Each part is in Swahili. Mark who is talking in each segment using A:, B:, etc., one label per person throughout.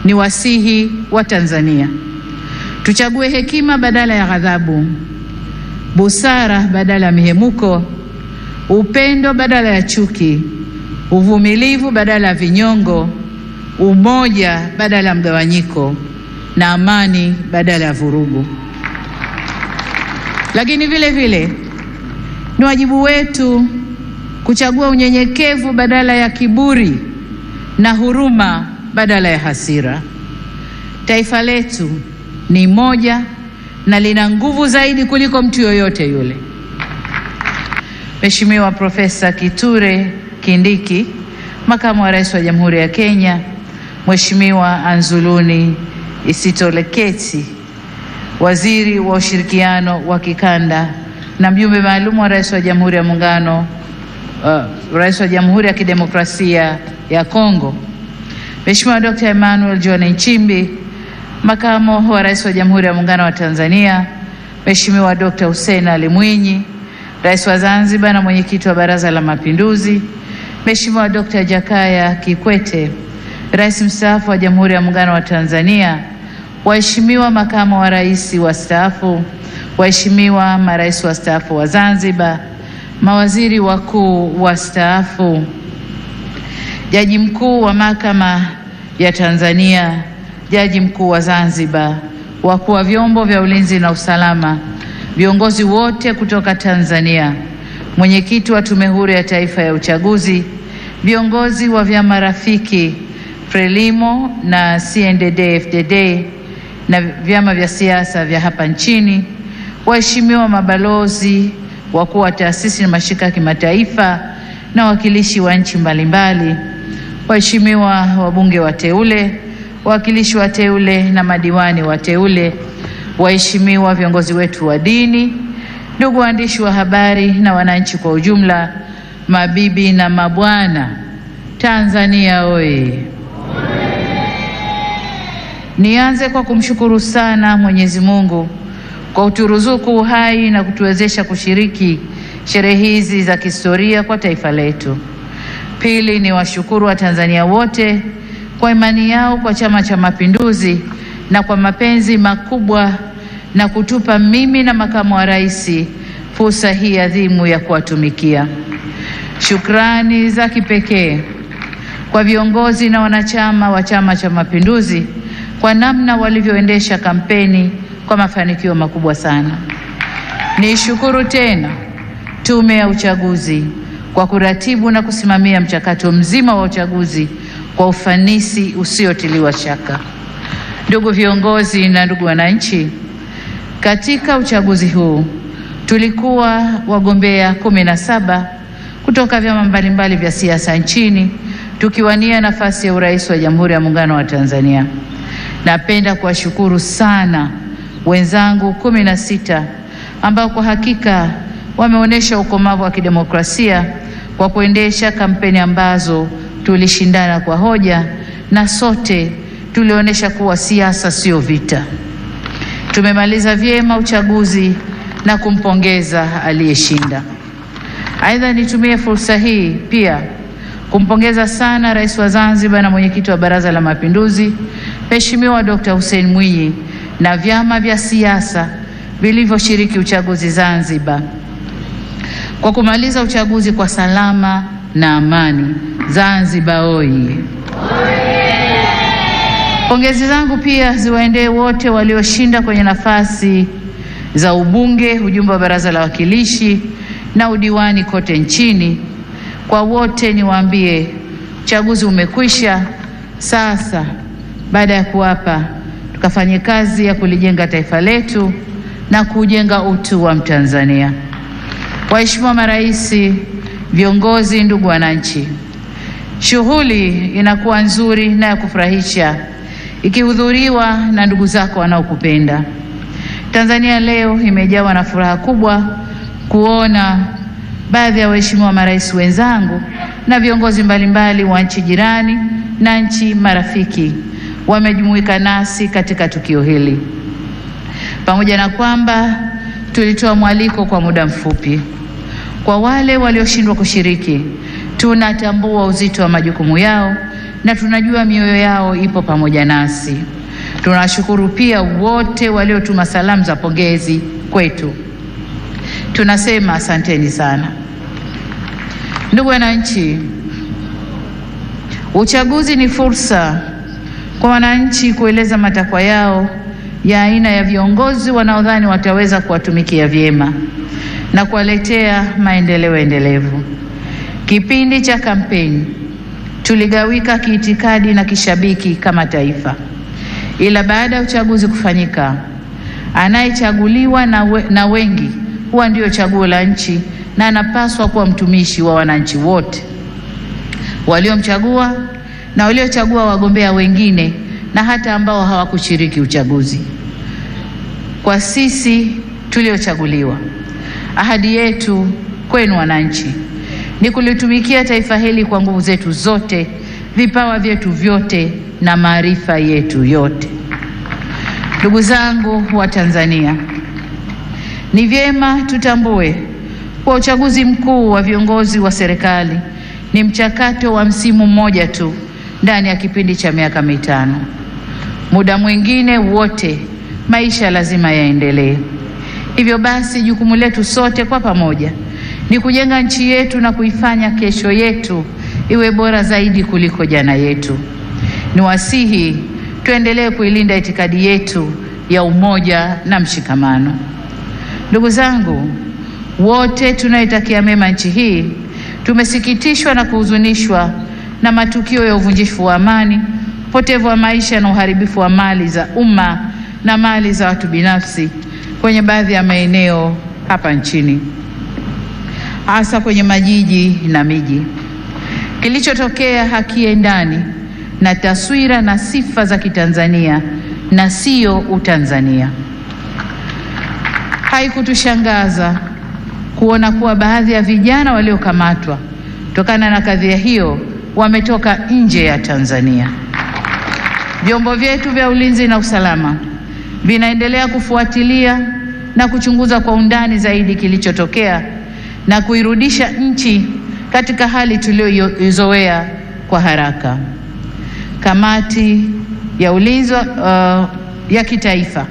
A: ni wasihi wa Tanzania. Tuchague hekima badala ya ghadhabu, busara badala ya mihemuko, upendo badala ya chuki, uvumilivu badala ya vinyongo, umoja badala ya mgawanyiko, na amani badala ya vurugu. Lakini vile vile ni wajibu wetu kuchagua unyenyekevu badala ya kiburi na huruma badala ya hasira. Taifa letu ni moja na lina nguvu zaidi kuliko mtu yoyote yule. Mheshimiwa Profesa Kithure Kindiki, Makamu wa Rais wa Jamhuri ya Kenya, Mheshimiwa Anzuluni Isitoleketi, Waziri wa Ushirikiano wa Kikanda na mjumbe maalum wa Rais wa Jamhuri ya Muungano, Rais wa Jamhuri ya Kidemokrasia ya Kongo, Mheshimiwa Dr. Emmanuel John Nchimbi, Makamu wa Rais wa Jamhuri ya Muungano wa Tanzania, Mheshimiwa Dr. Hussein Ali Mwinyi, Rais wa Zanzibar na Mwenyekiti wa Baraza la Mapinduzi, Mheshimiwa Dr. Jakaya Kikwete, Rais mstaafu wa Jamhuri ya Muungano wa Tanzania, waheshimiwa makamu wa rais wastaafu, waheshimiwa marais wastaafu wa Zanzibar, mawaziri wakuu wastaafu, Jaji Mkuu wa Mahakama ya Tanzania, Jaji Mkuu wa Zanzibar, wakuu wa vyombo vya ulinzi na usalama, viongozi wote kutoka Tanzania, mwenyekiti wa Tume Huru ya Taifa ya Uchaguzi, viongozi wa vyama rafiki Frelimo na CNDD-FDD na vyama vya siasa vya hapa nchini, waheshimiwa mabalozi, wakuu wa taasisi na mashirika ya kimataifa na wakilishi wa nchi mbalimbali, waheshimiwa wabunge wateule, wawakilishi wateule na madiwani wateule, waheshimiwa viongozi wetu wa dini, ndugu waandishi wa habari na wananchi kwa ujumla, mabibi na mabwana, Tanzania oye! Nianze kwa kumshukuru sana Mwenyezi Mungu kwa kuturuzuku uhai na kutuwezesha kushiriki sherehe hizi za kihistoria kwa taifa letu. Pili, ni washukuru wa Tanzania wote kwa imani yao kwa Chama cha Mapinduzi na kwa mapenzi makubwa na kutupa mimi na makamu wa rais fursa hii adhimu ya kuwatumikia. Shukrani za kipekee kwa viongozi na wanachama wa Chama cha Mapinduzi kwa namna walivyoendesha kampeni kwa mafanikio makubwa sana. Nishukuru tena Tume ya Uchaguzi kwa kuratibu na kusimamia mchakato mzima wa uchaguzi kwa ufanisi usiotiliwa shaka. Ndugu viongozi na ndugu wananchi, katika uchaguzi huu tulikuwa wagombea 17 kutoka vyama mbalimbali vya siasa nchini tukiwania nafasi ya urais wa Jamhuri ya Muungano wa Tanzania. Napenda kuwashukuru sana wenzangu 16 ambao kwa hakika wameonyesha ukomavu wa kidemokrasia kwa kuendesha kampeni ambazo tulishindana kwa hoja na sote tulionyesha kuwa siasa sio vita. Tumemaliza vyema uchaguzi na kumpongeza aliyeshinda. Aidha, nitumie fursa hii pia kumpongeza sana Rais wa Zanzibar na Mwenyekiti wa Baraza la Mapinduzi, Mheshimiwa Dr. Hussein Mwinyi na vyama vya siasa vilivyoshiriki uchaguzi Zanzibar kwa kumaliza uchaguzi kwa salama na amani. Zanzibar oye! Pongezi zangu pia ziwaendee wote walioshinda kwenye nafasi za ubunge, ujumbe wa Baraza la Wawakilishi na udiwani kote nchini. Kwa wote niwaambie, uchaguzi umekwisha. Sasa baada ya kuapa, tukafanye kazi ya kulijenga taifa letu na kujenga utu wa Mtanzania. Waheshimiwa marais, viongozi, ndugu wananchi, shughuli inakuwa nzuri na ya kufurahisha ikihudhuriwa na ndugu zako wanaokupenda. Tanzania leo imejawa na furaha kubwa kuona baadhi ya waheshimiwa marais wenzangu na viongozi mbalimbali wa nchi jirani na nchi marafiki wamejumuika nasi katika tukio hili. Pamoja na kwamba tulitoa mwaliko kwa muda mfupi, kwa wale walioshindwa kushiriki, tunatambua uzito wa majukumu yao na tunajua mioyo yao ipo pamoja nasi. Tunashukuru pia wote waliotuma salamu za pongezi kwetu. Tunasema asanteni sana. Ndugu wananchi, uchaguzi ni fursa kwa wananchi kueleza matakwa yao ya aina ya viongozi wanaodhani wataweza kuwatumikia vyema na kuwaletea maendeleo endelevu. Kipindi cha kampeni tuligawika kiitikadi na kishabiki kama taifa, ila baada ya uchaguzi kufanyika, anayechaguliwa na wengi huwa ndio chaguo la nchi na anapaswa kuwa mtumishi wa wananchi wote waliomchagua na waliochagua wagombea wengine na hata ambao hawakushiriki uchaguzi. Kwa sisi tuliochaguliwa, ahadi yetu kwenu wananchi ni kulitumikia taifa hili kwa nguvu zetu zote, vipawa vyetu vyote na maarifa yetu yote. Ndugu zangu wa Tanzania, ni vyema tutambue kwa uchaguzi mkuu wa viongozi wa serikali ni mchakato wa msimu mmoja tu ndani ya kipindi cha miaka 5. Muda mwingine wote maisha lazima yaendelee. Hivyo basi jukumu letu sote kwa pamoja ni kujenga nchi yetu na kuifanya kesho yetu iwe bora zaidi kuliko jana yetu. Niwasihi tuendelee kuilinda itikadi yetu ya umoja na mshikamano. Ndugu zangu, wote tunaitakia mema nchi hii, tumesikitishwa na kuhuzunishwa na matukio ya uvunjifu wa amani, upotevu wa maisha na uharibifu wa mali za umma na mali za watu binafsi kwenye baadhi ya maeneo hapa nchini, hasa kwenye majiji na miji. Kilichotokea hakiendani na taswira na sifa za Kitanzania na sio Utanzania. Haikutushangaza kuona kuwa baadhi ya vijana waliokamatwa kutokana na kadhia hiyo wametoka nje ya Tanzania. Vyombo vyetu vya ulinzi na usalama vinaendelea kufuatilia na kuchunguza kwa undani zaidi kilichotokea na kuirudisha nchi katika hali tuliyoizoea kwa haraka. Kamati ya ulinzi ya kitaifa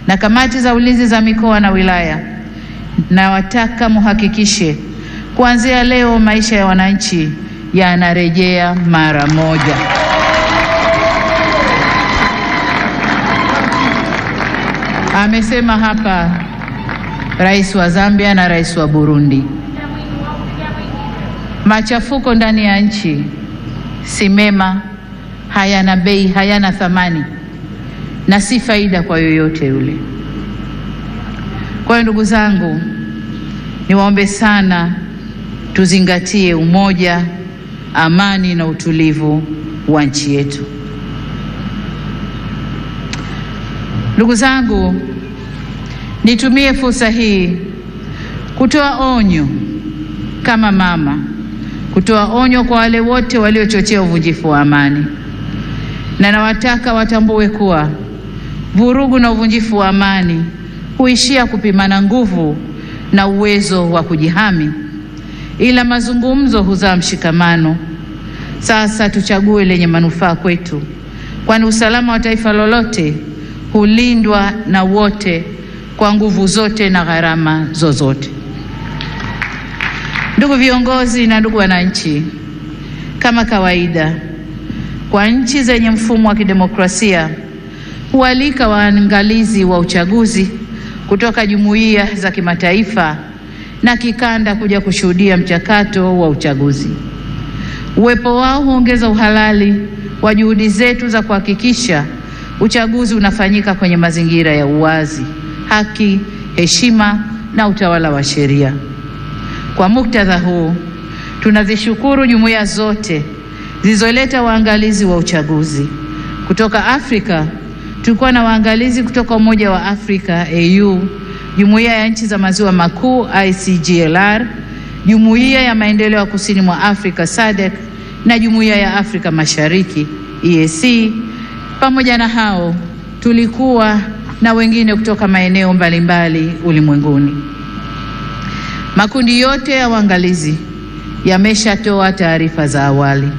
A: na kamati za ulinzi za mikoa na wilaya, na wataka muhakikishe kuanzia leo maisha ya wananchi yanarejea mara moja. Amesema hapa Rais wa Zambia na Rais wa Burundi. Machafuko ndani ya nchi si mema, hayana bei, hayana thamani na si faida kwa yoyote yule. Kwa hiyo ndugu zangu, niwaombe sana tuzingatie umoja, amani na utulivu wa nchi yetu. Ndugu zangu, nitumie fursa hii kutoa onyo kama mama, kutoa onyo kwa wale wote waliochochea uvunjifu wa amani. Na nawataka watambue kuwa vurugu na uvunjifu wa amani huishia kupimana nguvu na uwezo wa kujihami, ila mazungumzo huzaa mshikamano. Sasa tuchague lenye manufaa kwetu, kwani usalama wa taifa lolote hulindwa na wote kwa nguvu zote na gharama zozote. Ndugu viongozi na ndugu wananchi, kama kawaida kwa nchi zenye mfumo wa kidemokrasia hualika waangalizi wa uchaguzi kutoka jumuiya za kimataifa na kikanda kuja kushuhudia mchakato wa uchaguzi. Uwepo wao huongeza uhalali wa juhudi zetu za kuhakikisha uchaguzi unafanyika kwenye mazingira ya uwazi, haki, heshima na utawala wa sheria. Kwa muktadha huu, tunazishukuru jumuiya zote zilizoleta waangalizi wa uchaguzi. Kutoka Afrika tulikuwa na waangalizi kutoka Umoja wa Afrika AU, Jumuiya ya Nchi za Maziwa Makuu ICGLR, Jumuiya ya Maendeleo ya Kusini mwa Afrika SADC na Jumuiya ya Afrika Mashariki EAC. Pamoja na hao tulikuwa na wengine kutoka maeneo mbalimbali ulimwenguni. Makundi yote ya waangalizi yameshatoa taarifa za awali.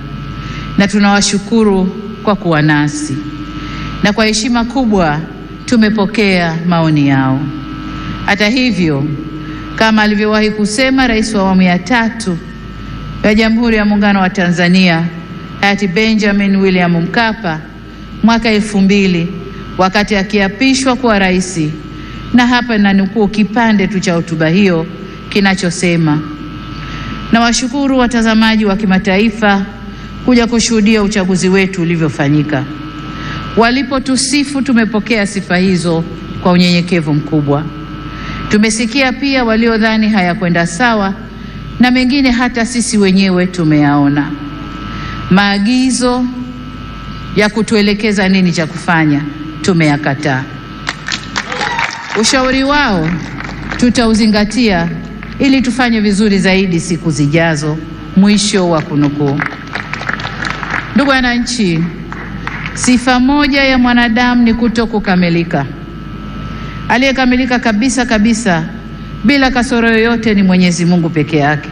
A: na tunawashukuru kwa kuwa nasi, na kwa heshima kubwa tumepokea maoni yao. Hata hivyo, kama alivyowahi kusema Rais wa awamu ya 3 ya Jamhuri ya Muungano wa Tanzania hayati Benjamin William Mkapa mwaka 2000 wakati akiapishwa kuwa rais, na hapa nanukuu kipande tu cha hotuba hiyo kinachosema: na washukuru watazamaji wa kimataifa kuja kushuhudia uchaguzi wetu ulivyofanyika. Walipotusifu tumepokea sifa hizo kwa unyenyekevu mkubwa. Tumesikia pia waliodhani hayakwenda sawa, na mengine hata sisi wenyewe tumeyaona. Maagizo ya kutuelekeza nini cha kufanya tumeyakataa. Ushauri wao tutauzingatia ili tufanye vizuri zaidi siku zijazo. Mwisho wa kunukuu. Ndugu wananchi, sifa moja ya mwanadamu ni kutokukamilika. Aliyekamilika kabisa kabisa bila kasoro yoyote ni Mwenyezi Mungu peke yake.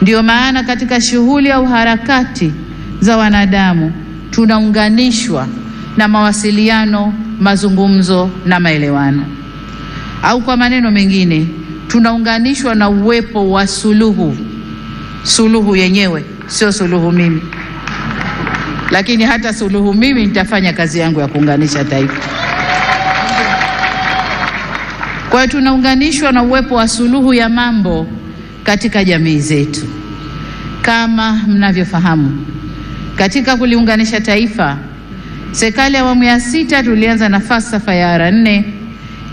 A: Ndio maana katika shughuli au harakati za wanadamu tunaunganishwa na mawasiliano, mazungumzo na maelewano. Au kwa maneno mengine, tunaunganishwa na uwepo wa suluhu. Suluhu yenyewe sio suluhu mimi, lakini hata suluhu mimi nitafanya kazi yangu ya kuunganisha taifa. Kwa hiyo tunaunganishwa na uwepo wa suluhu ya mambo katika jamii zetu. Kama mnavyofahamu, katika kuliunganisha taifa, serikali ya awamu ya 6 tulianza na falsafa ya R4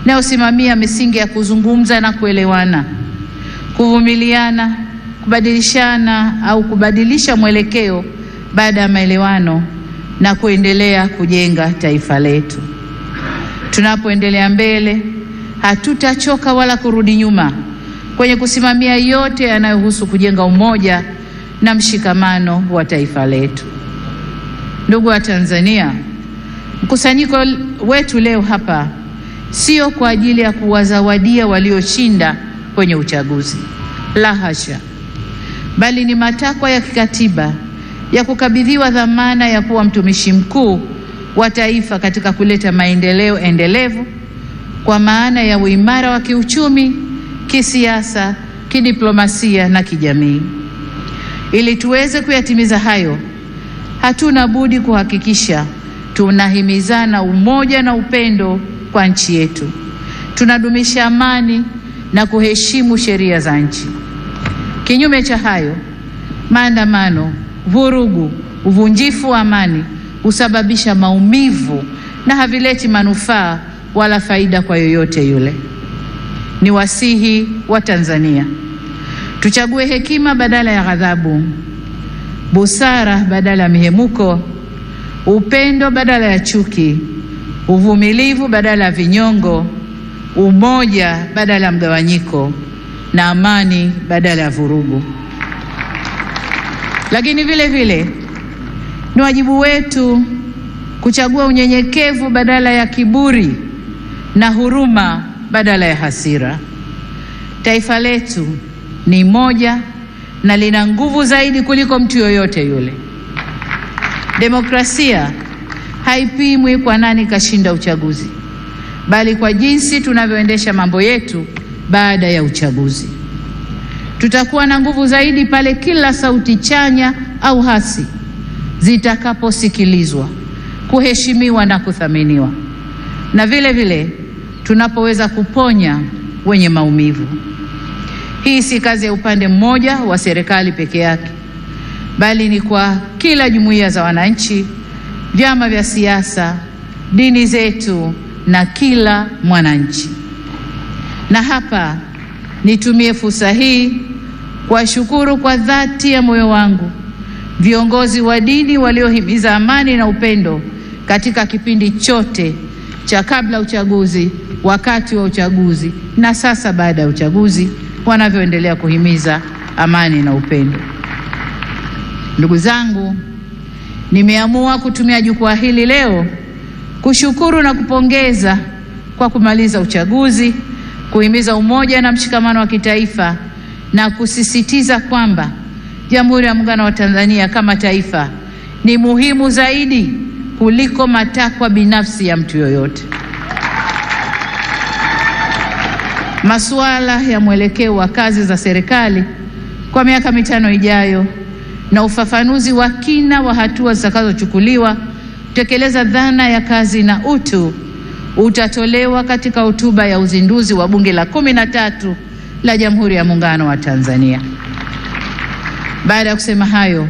A: inayosimamia misingi ya kuzungumza na kuelewana, kuvumiliana, kubadilishana au kubadilisha mwelekeo baada ya maelewano, na kuendelea kujenga taifa letu. Tunapoendelea mbele, hatutachoka wala kurudi nyuma kwenye kusimamia yote yanayohusu kujenga umoja na mshikamano wa taifa letu. Ndugu wa Tanzania, mkusanyiko wetu leo hapa sio kwa ajili ya kuwazawadia walioshinda kwenye uchaguzi, la hasha, bali ni matakwa ya kikatiba ya kukabidhiwa dhamana ya kuwa mtumishi mkuu wa taifa katika kuleta maendeleo endelevu kwa maana ya uimara wa kiuchumi, kisiasa, kidiplomasia na kijamii. Ili tuweze kuyatimiza hayo, hatuna budi kuhakikisha tunahimizana umoja na upendo kwa nchi yetu. Tunadumisha amani na kuheshimu sheria za nchi. Kinyume cha hayo, maandamano, vurugu, uvunjifu wa amani husababisha maumivu na havileti manufaa wala faida kwa yoyote yule. Ni wasihi wa Tanzania tuchague hekima badala ya ghadhabu, busara badala ya mihemuko, upendo badala ya chuki, uvumilivu badala ya vinyongo, umoja badala ya mgawanyiko, na amani badala ya vurugu. Lakini vile vile ni wajibu wetu kuchagua unyenyekevu badala ya kiburi na huruma badala ya hasira. Taifa letu ni moja na lina nguvu zaidi kuliko mtu yoyote yule. Demokrasia haipimwi kwa nani kashinda uchaguzi, bali kwa jinsi tunavyoendesha mambo yetu baada ya uchaguzi. Tutakuwa na nguvu zaidi pale kila sauti chanya au hasi zitakaposikilizwa, kuheshimiwa na kuthaminiwa, na vile vile tunapoweza kuponya wenye maumivu. Hii si kazi ya upande mmoja wa serikali peke yake, bali ni kwa kila jumuiya za wananchi, vyama vya siasa, dini zetu na kila mwananchi. Na hapa nitumie fursa hii kuwashukuru kwa dhati ya moyo wangu viongozi wa dini waliohimiza amani na upendo katika kipindi chote cha kabla uchaguzi, wakati wa uchaguzi na sasa baada ya uchaguzi, wanavyoendelea kuhimiza amani na upendo. Ndugu zangu, nimeamua kutumia jukwaa hili leo kushukuru na kupongeza kwa kumaliza uchaguzi, kuhimiza umoja na mshikamano wa kitaifa, na kusisitiza kwamba Jamhuri ya Muungano wa Tanzania kama taifa ni muhimu zaidi kuliko matakwa binafsi ya mtu yoyote. Masuala ya mwelekeo wa kazi za serikali kwa miaka 5 ijayo na ufafanuzi wa kina wa hatua zitakazochukuliwa kutekeleza dhana ya kazi na utu utatolewa katika hotuba ya uzinduzi wa Bunge la 13 la Jamhuri ya Muungano wa Tanzania. Baada ya kusema hayo,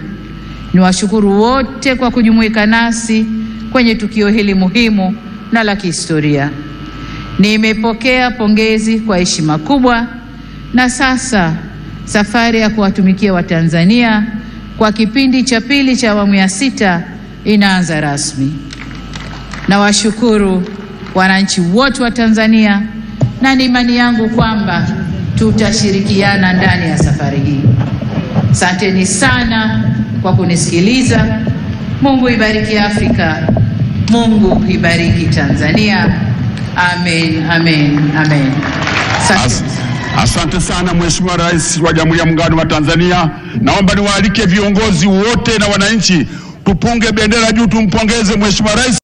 A: niwashukuru wote kwa kujumuika nasi kwenye tukio hili muhimu na la kihistoria. Nimepokea pongezi kwa heshima kubwa, na sasa safari ya kuwatumikia Watanzania kwa kipindi cha pili cha awamu ya 6 inaanza rasmi. Nawashukuru wananchi wote wa Tanzania, na ni imani yangu kwamba tutashirikiana ndani ya safari hii. Asanteni sana kwa kunisikiliza. Mungu ibariki Afrika. Mungu ibariki Tanzania. Amen, amen, amen.
B: Asante sana Mheshimiwa Rais wa Jamhuri ya Muungano wa Tanzania. Naomba niwaalike viongozi wote na wananchi tupunge bendera juu, tumpongeze Mheshimiwa Rais.